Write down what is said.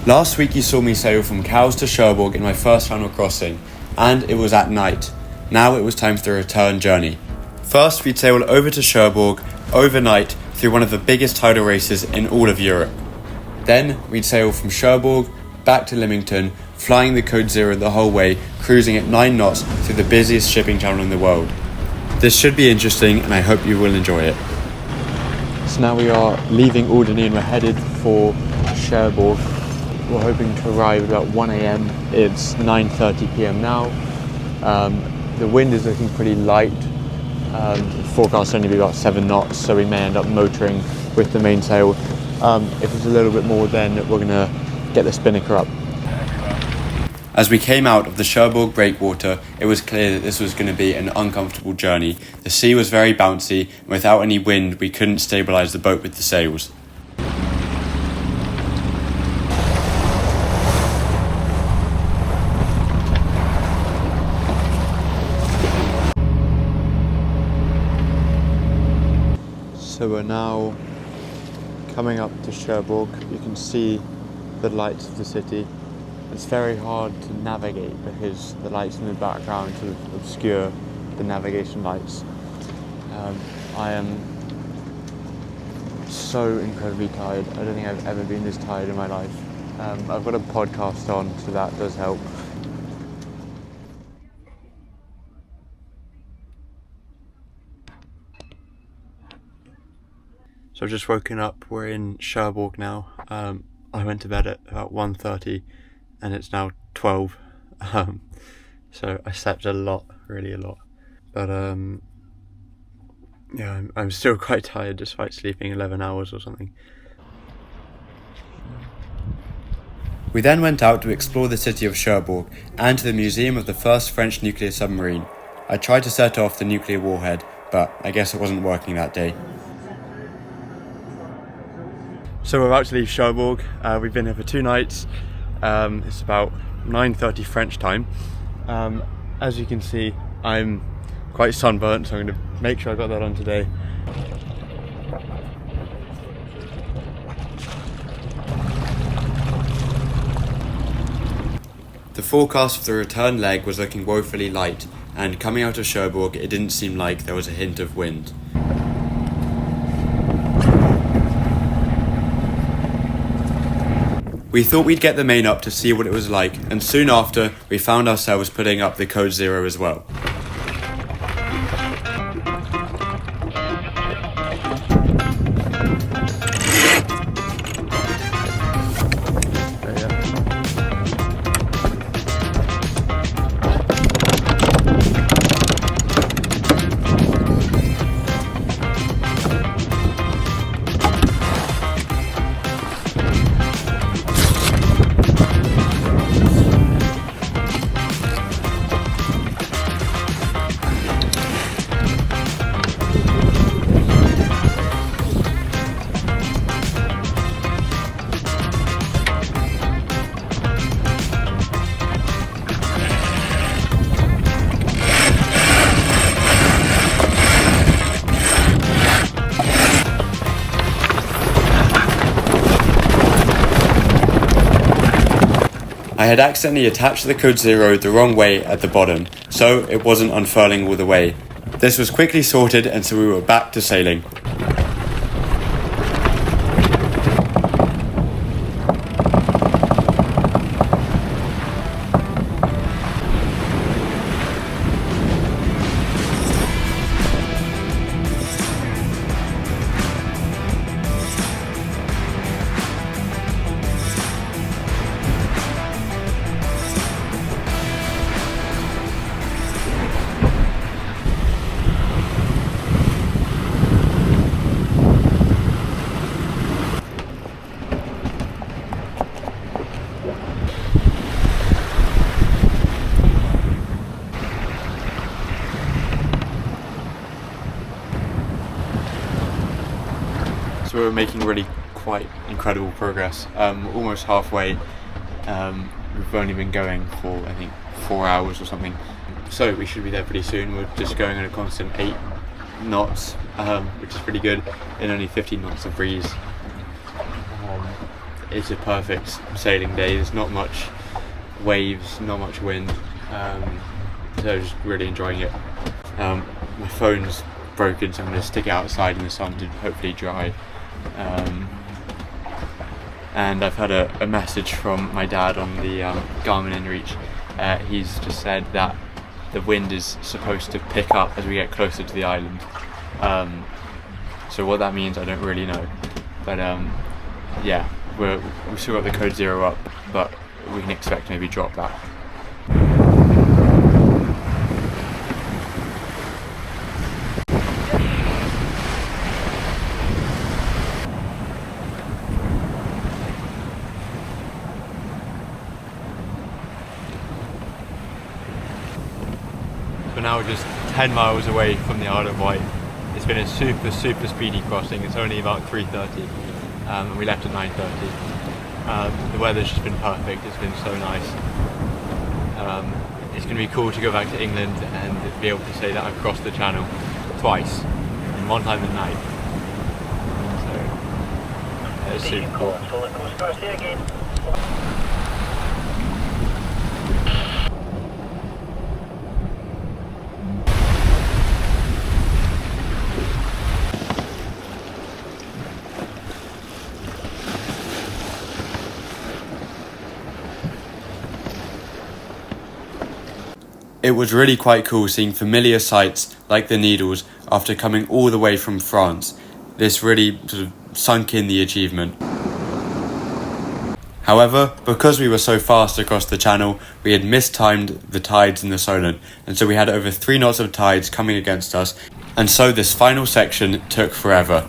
Last week you saw me sail from Cowes to Cherbourg in my first final crossing, and it was at night. Now it was time for the return journey. First we'd sail over to Cherbourg overnight through one of the biggest tidal races in all of Europe. Then we'd sail from Cherbourg back to Lymington, flying the code 0 the whole way, cruising at 9 knots through the busiest shipping channel in the world. This should be interesting and I hope you will enjoy it. So now we are leaving Alderney and we're headed for Cherbourg. We're hoping to arrive at about 1 a.m. It's 9:30 p.m. now. The wind is looking pretty light. The forecast only be about 7 knots, so we may end up motoring with the mainsail. If it's a little bit more, then we're going to get the spinnaker up. As we came out of the Cherbourg breakwater, it was clear that this was going to be an uncomfortable journey. The sea was very bouncy, and without any wind, we couldn't stabilise the boat with the sails. So we're now coming up to Cherbourg. You can see the lights of the city. It's very hard to navigate because the lights in the background sort of obscure the navigation lights. I am so incredibly tired. I don't think I've ever been this tired in my life. I've got a podcast on, so that does help. So I've just woken up. We're in Cherbourg now. I went to bed at about 1:30 and it's now 12. So I slept a lot, really a lot. But yeah, I'm still quite tired despite sleeping 11 hours or something. We then went out to explore the city of Cherbourg and to the museum of the first French nuclear submarine. I tried to set off the nuclear warhead, but I guess it wasn't working that day. So we're about to leave Cherbourg. We've been here for 2 nights. It's about 9:30 French time. As you can see, I'm quite sunburnt, so I'm going to make sure I got that on today. The forecast for the return leg was looking woefully light, and coming out of Cherbourg, it didn't seem like there was a hint of wind. We thought we'd get the main up to see what it was like, and soon after, we found ourselves putting up the code 0 as well. I had accidentally attached the code 0 the wrong way at the bottom, so it wasn't unfurling all the way. This was quickly sorted, and so we were back to sailing. So we're making really quite incredible progress. Almost halfway. We've only been going for I think 4 hours or something. So we should be there pretty soon. We're just going at a constant 8 knots, which is pretty good, and only 15 knots of breeze. it's a perfect sailing day. There's not much waves, not much wind, so just really enjoying it. My phone's broken, so I'm going to stick it outside in the sun to hopefully dry. And I've had a message from my dad on the Garmin InReach. He's just said that the wind is supposed to pick up as we get closer to the island. So what that means I don't really know, but yeah, we've still got the code 0 up, but we can expect to maybe drop that. So now we're just 10 miles away from the Isle of Wight. It's been a super speedy crossing. It's only about 3:30, and we left at 9:30. The weather's just been perfect. It's been so nice. It's going to be cool to go back to England and be able to say that I've crossed the channel twice, and one time at night. So it's super cool. It was really quite cool seeing familiar sights like the Needles after coming all the way from France. This really sort of sunk in the achievement. However, because we were so fast across the channel, we had mistimed the tides in the Solent, and so we had over 3 knots of tides coming against us, and so this final section took forever.